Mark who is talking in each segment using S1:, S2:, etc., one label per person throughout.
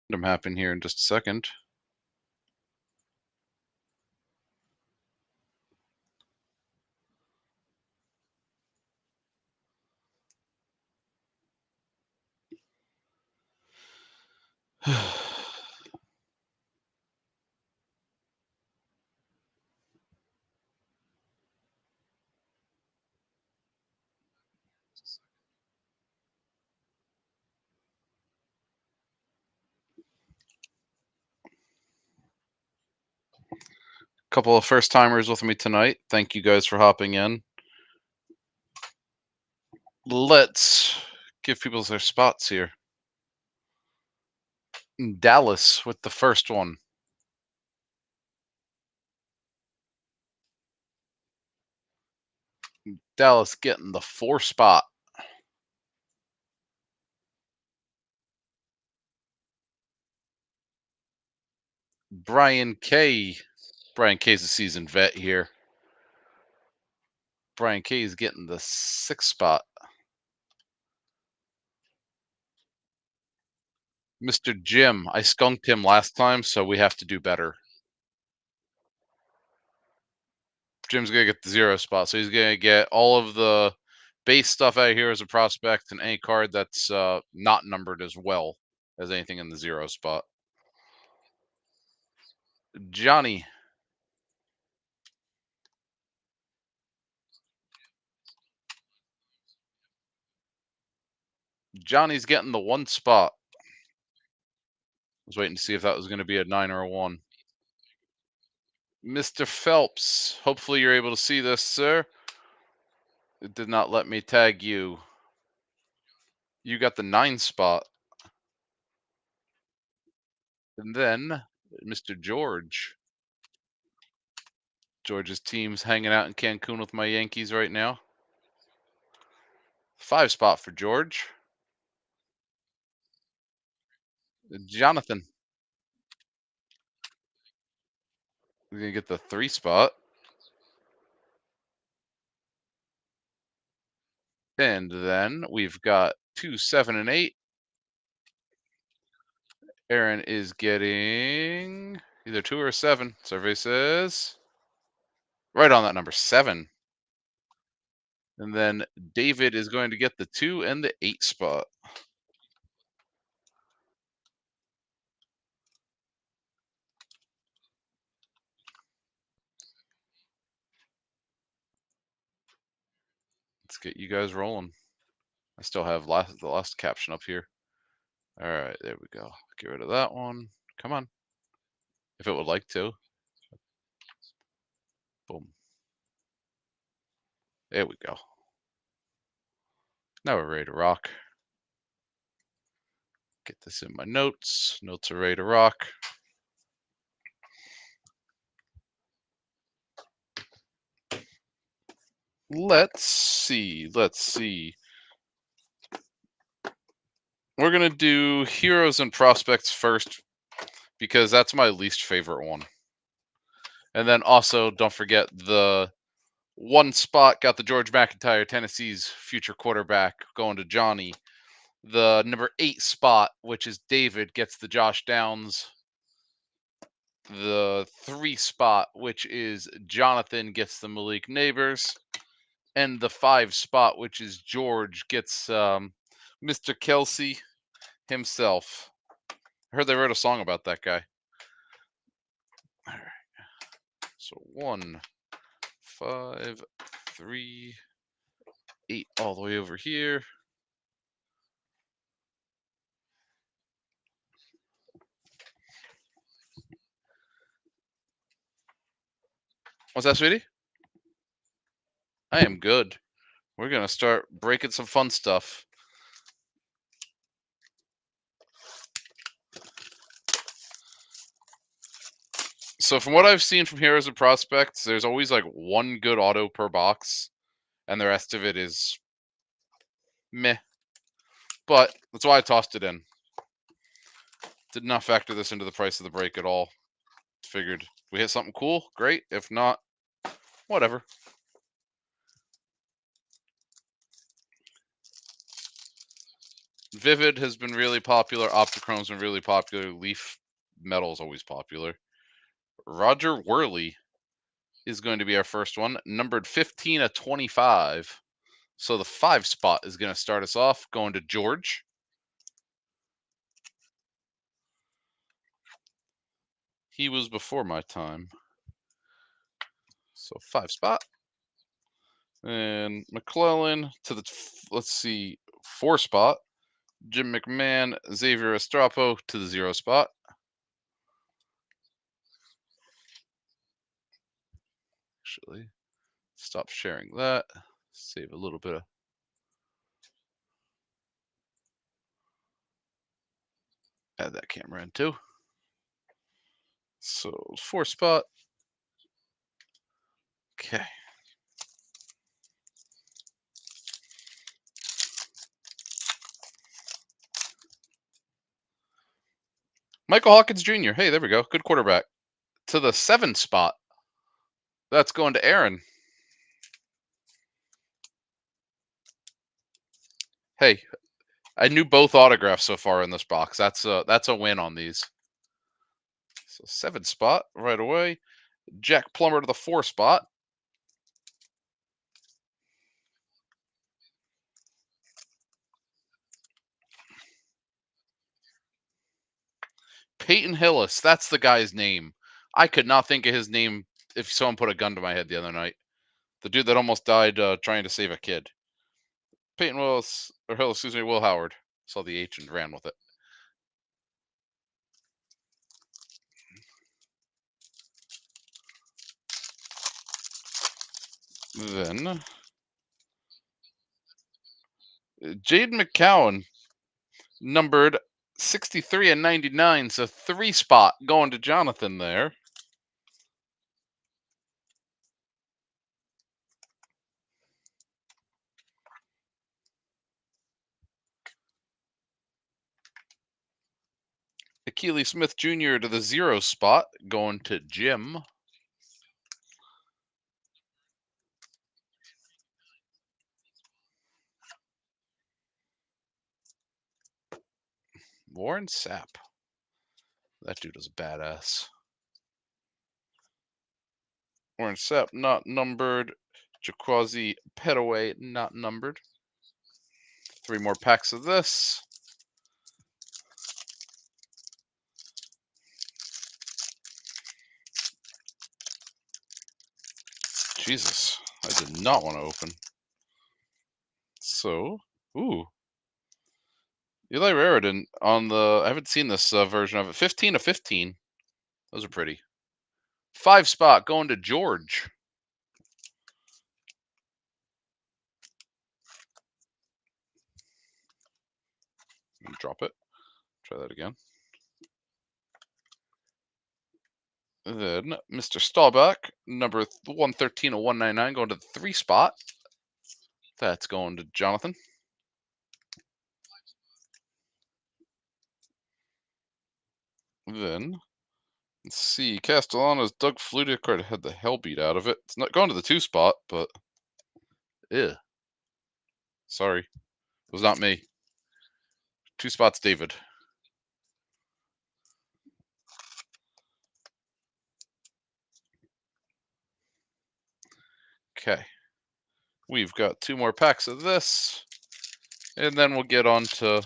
S1: Them happen here in just a second. Couple of first timers with me tonight. Thank you guys for hopping in. Let's give people their spots here. Dallas with the first one. Dallas getting the 4 spot. Brian K. Brian K's a seasoned vet here. Brian K is getting the 6th spot. Mr. Jim, I skunked him last time, so we have to do better. Jim's gonna get the 0 spot, so he's gonna get all of the base stuff out here as a prospect and any card that's not numbered as well as anything in the 0 spot. Johnny. Johnny's getting the 1 spot. I was waiting to see if that was going to be a 9 or a 1. Mr. Phelps, hopefully you're able to see this, sir. It did not let me tag you. You got the 9 spot. And then Mr. George. George's team's hanging out in Cancun with my Yankees right now. 5 spot for George. Jonathan. We're going to get the 3 spot. And then we've got 2, 7, and 8. Aaron is getting either 2 or 7. Survey says right on that number, 7. And then David is going to get the 2 and the 8 spot. Let's get you guys rolling. I still have the last caption up here. All right, there we go. Get rid of that one. Come on. If it would like to. Boom. There we go. Now we're ready to rock. Get this in my notes. Notes are ready to rock. Let's see. We're going to do heroes and prospects first because that's my least favorite one. And then also, don't forget the 1 spot got the George McIntyre, Tennessee's future quarterback, going to Johnny. The number 8 spot, which is David, gets the Josh Downs. The 3 spot, which is Jonathan, gets the Malik Neighbors. And the 5 spot, which is George, gets Mr. Kelsey himself. I heard they wrote a song about that guy. All right. So 1, 5, 3, 8, all the way over here. What's that, sweetie? I am good. We're going to start breaking some fun stuff. So from what I've seen from Heroes and Prospects, there's always like 1 good auto per box, and the rest of it is meh. But that's why I tossed it in. Did not factor this into the price of the break at all. Figured we hit something cool, great. If not, whatever. Vivid has been really popular. Optichrome's been really popular. Leaf Metal is always popular. Roger Worley is going to be our first one, numbered 15 of 25. So the 5 spot is going to start us off, going to George. He was before my time. So 5 spot. And McClellan to the, let's see, 4 spot. Jim McMahon, Xavier Estrapo to the 0 spot. Actually, stop sharing that. Save a little bit of. Add that camera in too. So 4 spot. Okay. Michael Hawkins Jr. Hey, there we go. Good quarterback. To the 7 spot. That's going to Aaron. Hey, I knew both autographs so far in this box. That's a win on these. So 7 spot right away. Jack Plummer to the 4 spot. Peyton Hillis. That's the guy's name. I could not think of his name if someone put a gun to my head the other night. The dude that almost died trying to save a kid. Peyton Willis, or Hillis, excuse me, Will Howard. Saw the H and ran with it. Then Jaden McCowan, numbered 63 and 99, so 3 spot going to Jonathan there. Akili Smith Jr. to the 0 spot going to Jim. Warren Sapp. That dude is a badass. Warren Sapp not numbered. Jaquazi Petaway not numbered. 3 more packs of this. Jesus, I did not want to open. So, ooh. Eli Raridan on the, I haven't seen this version of it. 15 of 15. Those are pretty. 5 spot going to George. Drop it. Try that again. And then Mr. Staubach, number 113 of 199, going to the 3 spot. That's going to Jonathan. Then, let's see. Castellanos, Doug Flutie card had the hell beat out of it. It's not going to the 2 spot, but. Ew. Sorry. It was not me. 2 spots, David. Okay. We've got 2 more packs of this. And then we'll get on to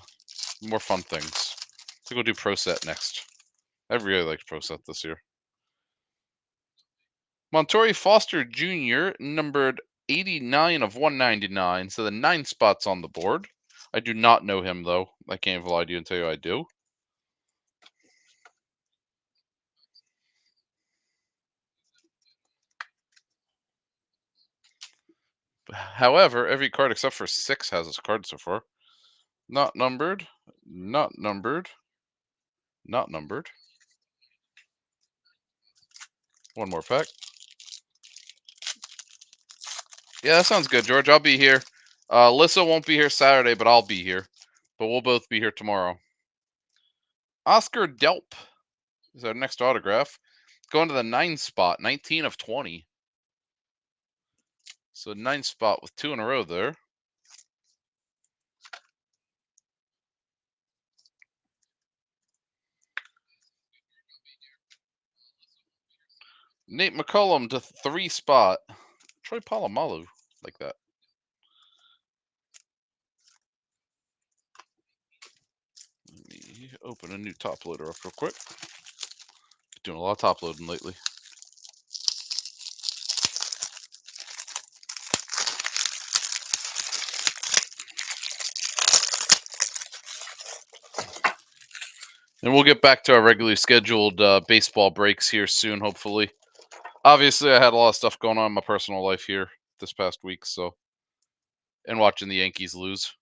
S1: more fun things. So we'll do Pro Set next. I really liked Pro Set this year. Montori Foster Jr., numbered 89 of 199, so the 9 spots on the board. I do not know him, though. I can't lie to you and tell you I do. However, every card except for 6 has this card so far. Not numbered, not numbered, not numbered. 1 more pack. Yeah, that sounds good, George. I'll be here. Alyssa won't be here Saturday, but I'll be here. But we'll both be here tomorrow. Oscar Delp is our next autograph. Going to the 9 spot, 19 of 20. So 9 spot with 2 in a row there. Nate McCullum to 3 spot. Troy Polamalu, like that. Let me open a new top loader up real quick. Doing a lot of top loading lately. And we'll get back to our regularly scheduled baseball breaks here soon, hopefully. Obviously, I had a lot of stuff going on in my personal life here this past week, so and watching the Yankees lose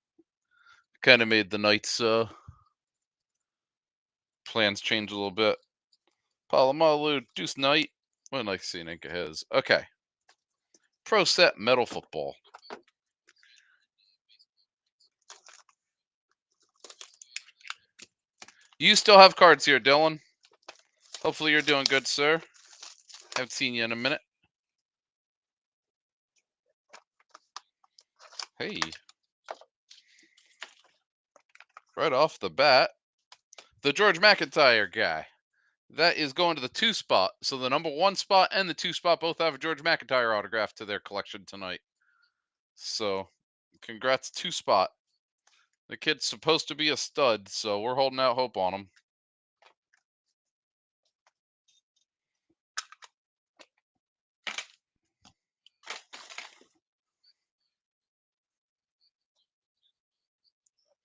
S1: kind of made the night's plans change a little bit. Palomalu, Deuce Knight. What nice seeing Inca has. Okay. Pro Set Metal Football. You still have cards here, Dylan. Hopefully you're doing good, sir. Haven't seen you in a minute. Hey. Right off the bat, the George McIntyre guy. That is going to the 2 spot. So the number 1 spot and the 2 spot both have a George McIntyre autograph to their collection tonight. So congrats, 2 spot. The kid's supposed to be a stud, so we're holding out hope on him.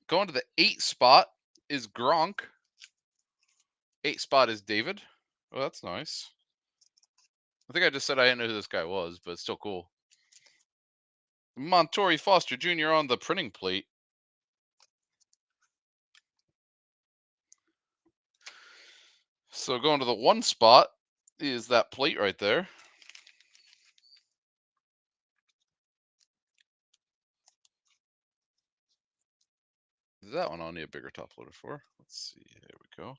S1: Going to the 8 spot is Gronk. 8 spot is David. Oh, that's nice. I think I just said I didn't know who this guy was, but it's still cool. Montori Foster Jr. on the printing plate. So going to the 1 spot is that plate right there. That one I'll need a bigger top loader for. Let's see. There we go.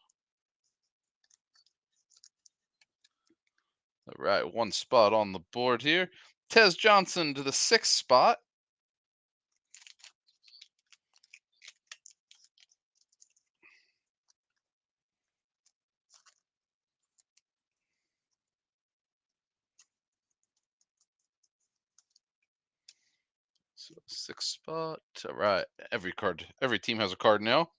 S1: All right, 1 spot on the board here. Tez Johnson to the 6th spot. So 6th spot. All right. Every team has a card now.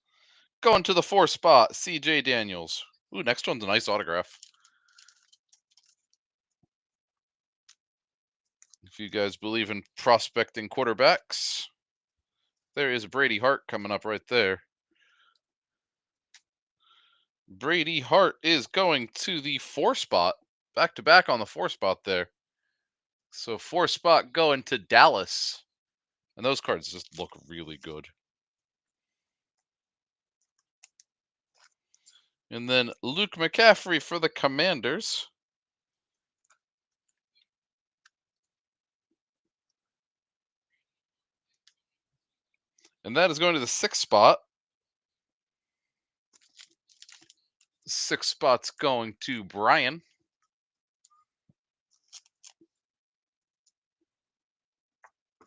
S1: Going to the 4th spot, CJ Daniels. Ooh, next one's a nice autograph. If you guys believe in prospecting quarterbacks, there is Brady Hart coming up right there. Brady Hart is going to the 4 spot. Back to back on the 4 spot there. So 4 spot going to Dallas. And those cards just look really good. And then Luke McCaffrey for the Commanders. And that is going to the 6th spot. 6th spot's going to Brian.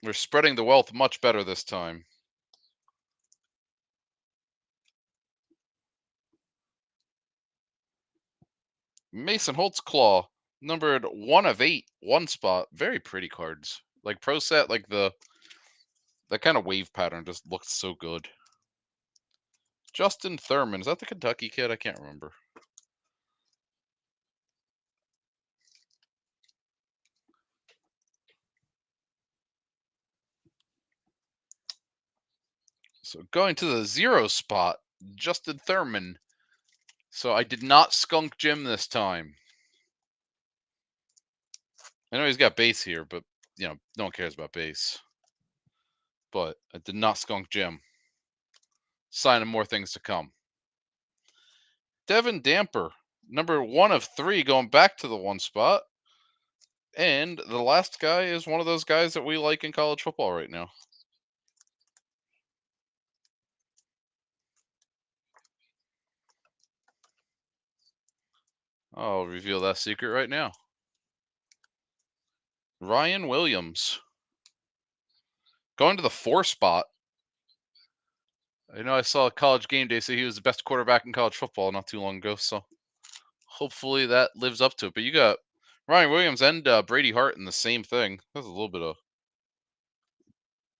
S1: We're spreading the wealth much better this time. Mason Holtzclaw, numbered 1 of 8, 1 spot. Very pretty cards. Like Pro Set, like that kind of wave pattern just looks so good. Justin Thurman, is that the Kentucky kid? I can't remember. So going to the 0 spot, Justin Thurman. So I did not skunk Jim this time. I know he's got base here, but no one cares about base. But I did not skunk Jim. Sign of more things to come. Devin Damper, number 1 of 3, going back to the 1 spot. And the last guy is one of those guys that we like in college football right now. I'll reveal that secret right now. Ryan Williams. Going to the 4 spot. I know I saw a College Game Day say he was the best quarterback in college football not too long ago, so hopefully that lives up to it. But you got Ryan Williams and Brady Hart in the same thing. There's a little bit of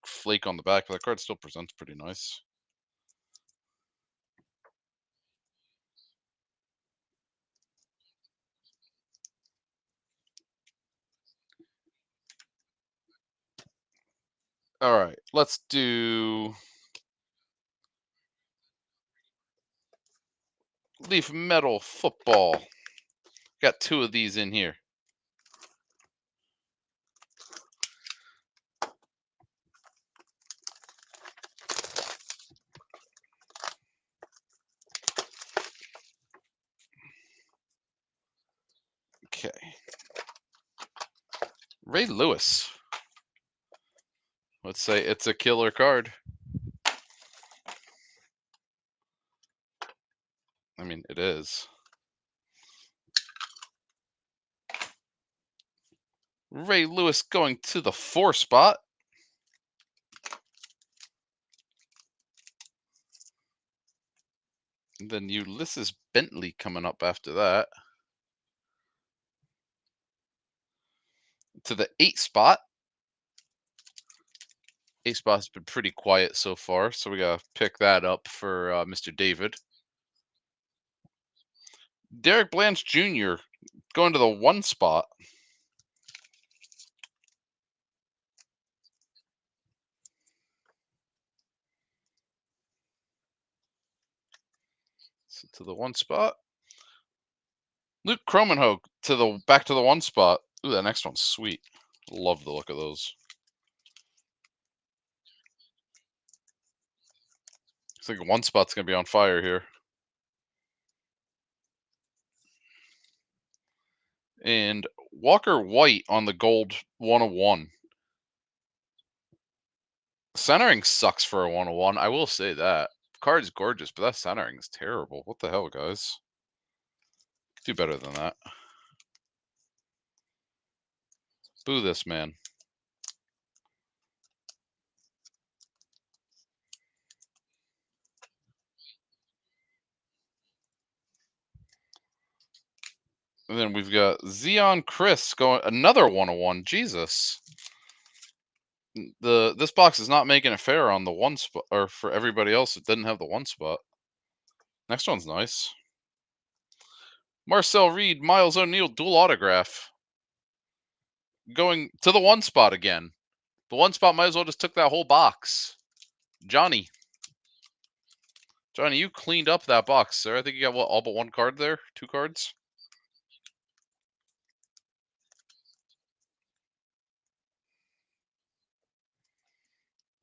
S1: flake on the back, but that card still presents pretty nice. All right, let's do Leaf Metal Football. Got 2 of these in here. Okay. Ray Lewis. Let's say it's a killer card. I mean, it is. Ray Lewis going to the 4 spot. And then Ulysses Bentley coming up after that. To the 8 spot. 8 spot's been pretty quiet so far, so we gotta pick that up for Mr. David. Derek Blanche Jr. going to the 1 spot. So to the 1 spot. Luke Kromenhoek to the back to the 1 spot. Ooh, that next one's sweet. Love the look of those. I think 1 spot's gonna be on fire here. And Walker White on the gold 101. Centering sucks for a 101. I will say that. The card's gorgeous, but that centering is terrible. What the hell, guys? Do better than that. Boo this man. And then we've got Xeon Chris going another 101. Jesus. This box is not making it fair on the 1 spot, or for everybody else that didn't have the 1 spot. Next one's nice. Marcel Reed, Miles O'Neill, dual autograph. Going to the 1 spot again. The 1 spot might as well just took that whole box. Johnny, you cleaned up that box, sir. I think you got what, all but 1 card there? 2 cards?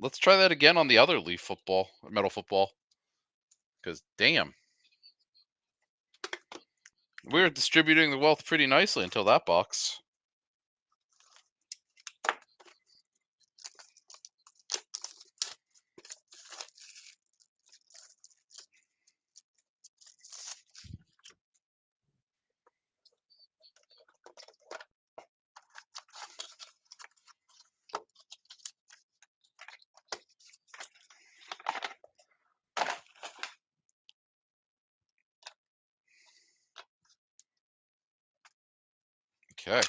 S1: Let's try that again on the other Leaf football, or Metal Football. Because, damn. We were distributing the wealth pretty nicely until that box. Okay.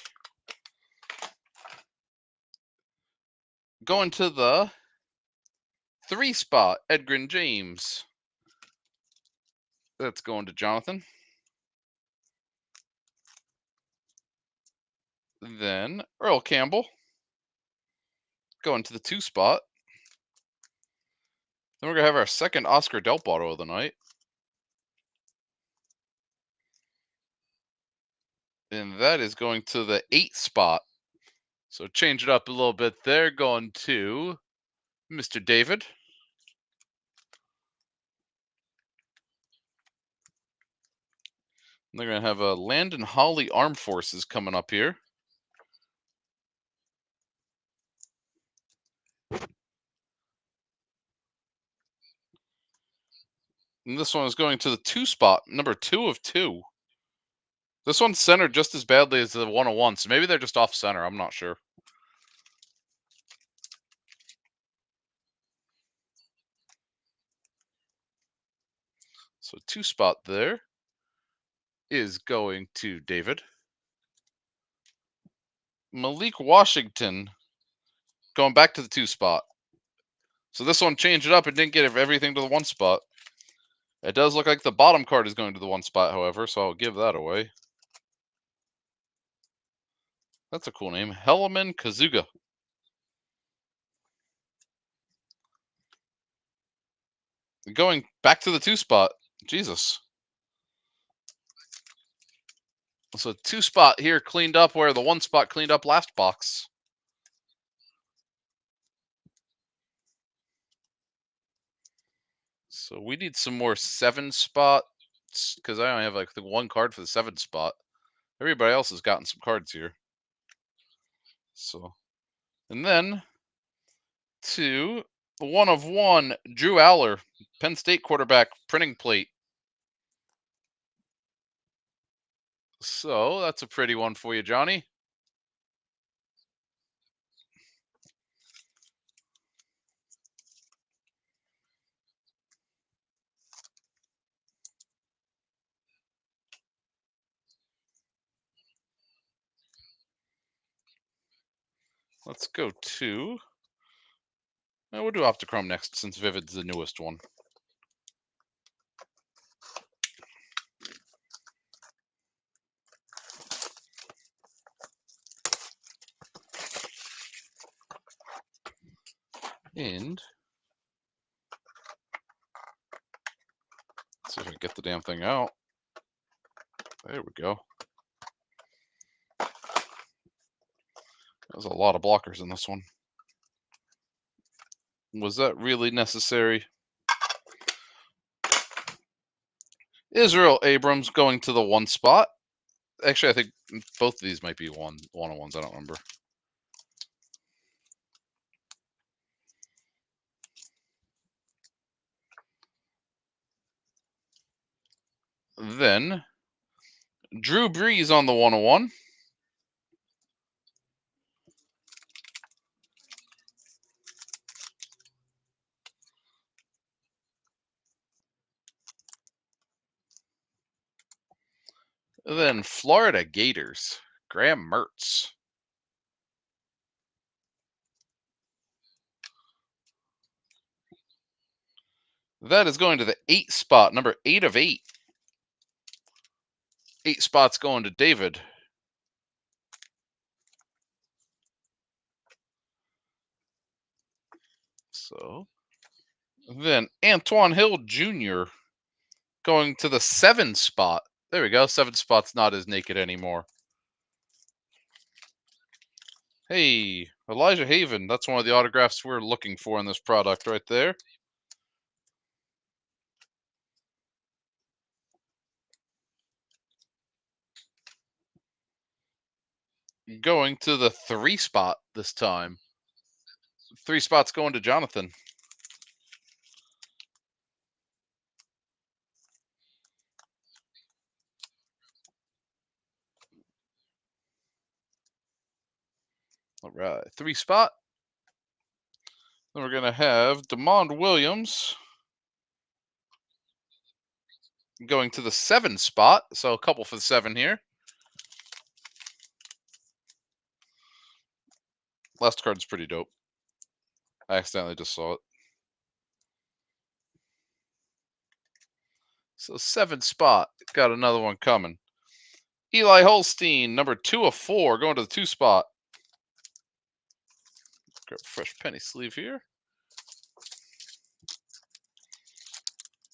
S1: Going to the 3 spot, Edgerrin James. That's going to Jonathan. Then Earl Campbell. Going to the 2 spot. Then we're going to have our second Oscar Delp auto of the night. And that is going to the 8 spot. So change it up a little bit there. Going to Mr. David. And they're going to have a Landon Holly Armed Forces coming up here. And this one is going to the 2 spot, number 2 of 2. This one's centered just as badly as the 101, so maybe they're just off center. I'm not sure. So 2 spot there is going to David. Malik Washington going back to the 2 spot. So this one changed it up. It didn't get everything to the 1 spot. It does look like the bottom card is going to the 1 spot, however, so I'll give that away. That's a cool name. Helaman Kazuga. Going back to the 2 spot. Jesus. So 2 spot here cleaned up where the 1 spot cleaned up last box. So we need some more 7 spots because I only have like the 1 card for the 7 spot. Everybody else has gotten some cards here. So, and then to 1 of 1, Drew Aller, Penn State quarterback, printing plate. So that's a pretty one for you, Johnny. Let's go to. We'll do Optichrome next since Vivid's the newest one. And let's see if I can get the damn thing out. There we go. There's a lot of blockers in this one. Was that really necessary? Israel Abrams going to the 1 spot. Actually, I think both of these might be one-on-ones. I don't remember. Then Drew Brees on the 101. Then Florida Gators, Graham Mertz. That is going to the 8 spot, number 8 of 8. 8 spots going to David. So then Antoine Hill Jr. going to the 7 spot. There we go. 7 spot's not as naked anymore. Hey, Elijah Haven. That's one of the autographs we're looking for in this product right there. Going to the 3 spot this time. 3 spots going to Jonathan. All right, 3 spot. Then we're going to have DeMond Williams going to the 7 spot. So a couple for the 7 here. Last card's pretty dope. I accidentally just saw it. So 7 spot. Got another one coming. Eli Holstein, number 2 of 4, going to the 2 spot. Grab a fresh penny sleeve here.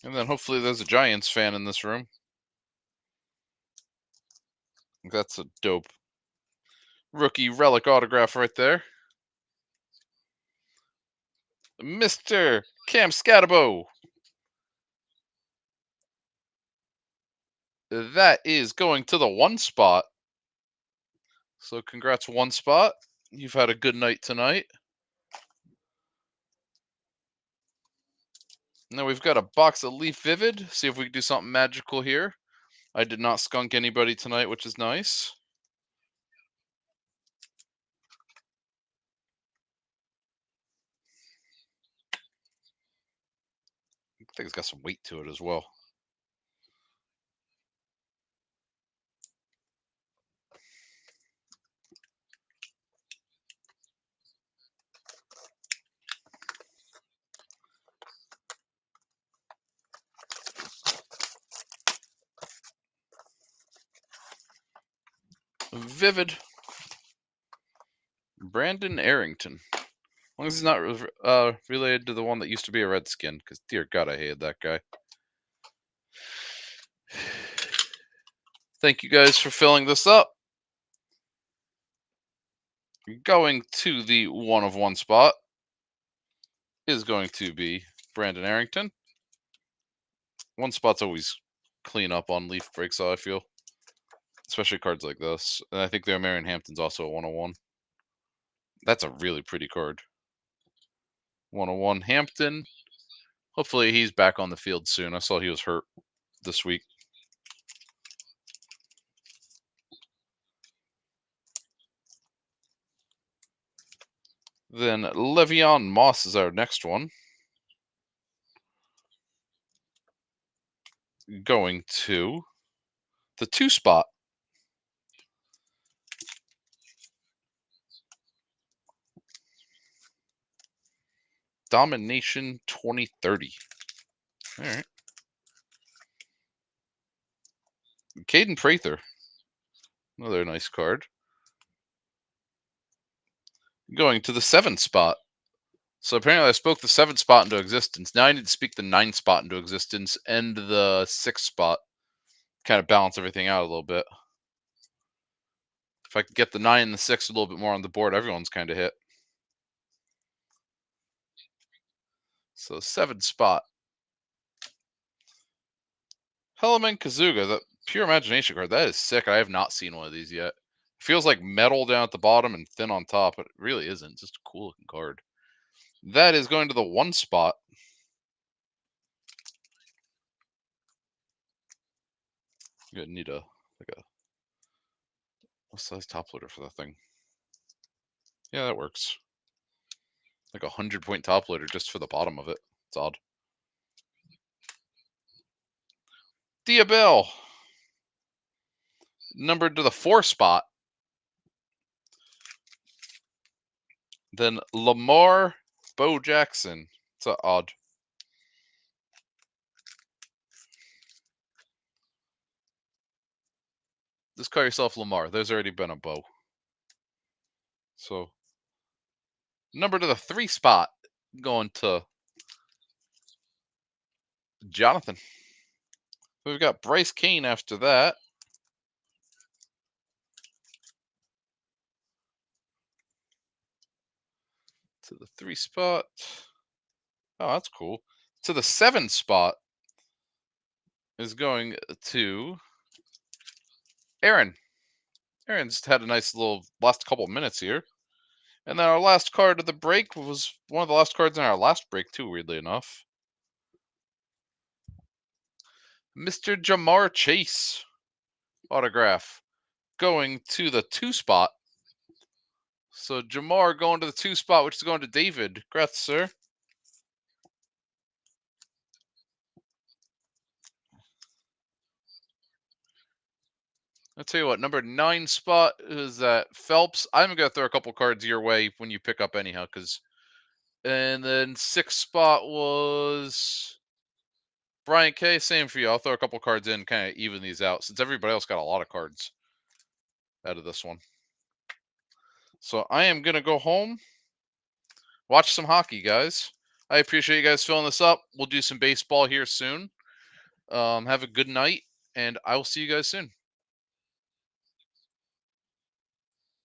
S1: And then hopefully there's a Giants fan in this room. That's a dope rookie relic autograph right there. Mr. Cam Scatabo. That is going to the 1 spot. So congrats, 1 spot. You've had a good night tonight. Now we've got a box of Leaf Vivid. See if we can do something magical here. I did not skunk anybody tonight, which is nice. I think it's got some weight to it as well. Vivid. Brandon Arrington. As long as he's not related to the one that used to be a Redskin, because dear God, I hated that guy. Thank you guys for filling this up. Going to the 1 of 1 spot is going to be Brandon Arrington. One spot's always clean up on leaf breaks, so I feel. Especially cards like this. And I think their Marion Hampton's also a 101. That's a really pretty card. 101 Hampton. Hopefully he's back on the field soon. I saw he was hurt this week. Then Le'Veon Moss is our next one. Going to the 2 spot. Domination 2030. All right. Caden Prather. Another nice card. Going to the 7 spot. So apparently I spoke the 7 spot into existence. Now I need to speak the 9 spot into existence and the 6 spot. Kind of balance everything out a little bit. If I could get the 9 and the 6 a little bit more on the board, everyone's kind of hit. So 7 spot. Helaman Kazuga, the pure imagination card. That is sick. I have not seen one of these yet. It feels like metal down at the bottom and thin on top, but it really isn't. It's just a cool looking card. That is going to the 1 spot. I'm gonna need what size top loader for that thing? Yeah, that works. Like 100-point top loader just for the bottom of it. It's odd. Diabell. Numbered to the 4 spot. Then Lamar Bo Jackson. It's odd. Just call yourself Lamar. There's already been a Bo. So, number to the 3 spot. Going to Jonathan. We've got Bryce Kane after that. To the 3 spot. Oh, that's cool. To the 7 spot is going to Aaron. Aaron's had a nice little last couple minutes here. And then our last card of the break was one of the last cards in our last break, too, weirdly enough. Mr. Jamar Chase autograph going to the 2 spot. So Jamar going to the 2 spot, which is going to David. Congrats, sir. I'll tell you what, number 9 spot is Phelps. I'm going to throw a couple cards your way when you pick up anyhow, because. And then 6 spot was Brian K. Same for you. I'll throw a couple cards in, kind of even these out, since everybody else got a lot of cards out of this one. So I am going to go home, watch some hockey, guys. I appreciate you guys filling this up. We'll do some baseball here soon. Have a good night, and I will see you guys soon.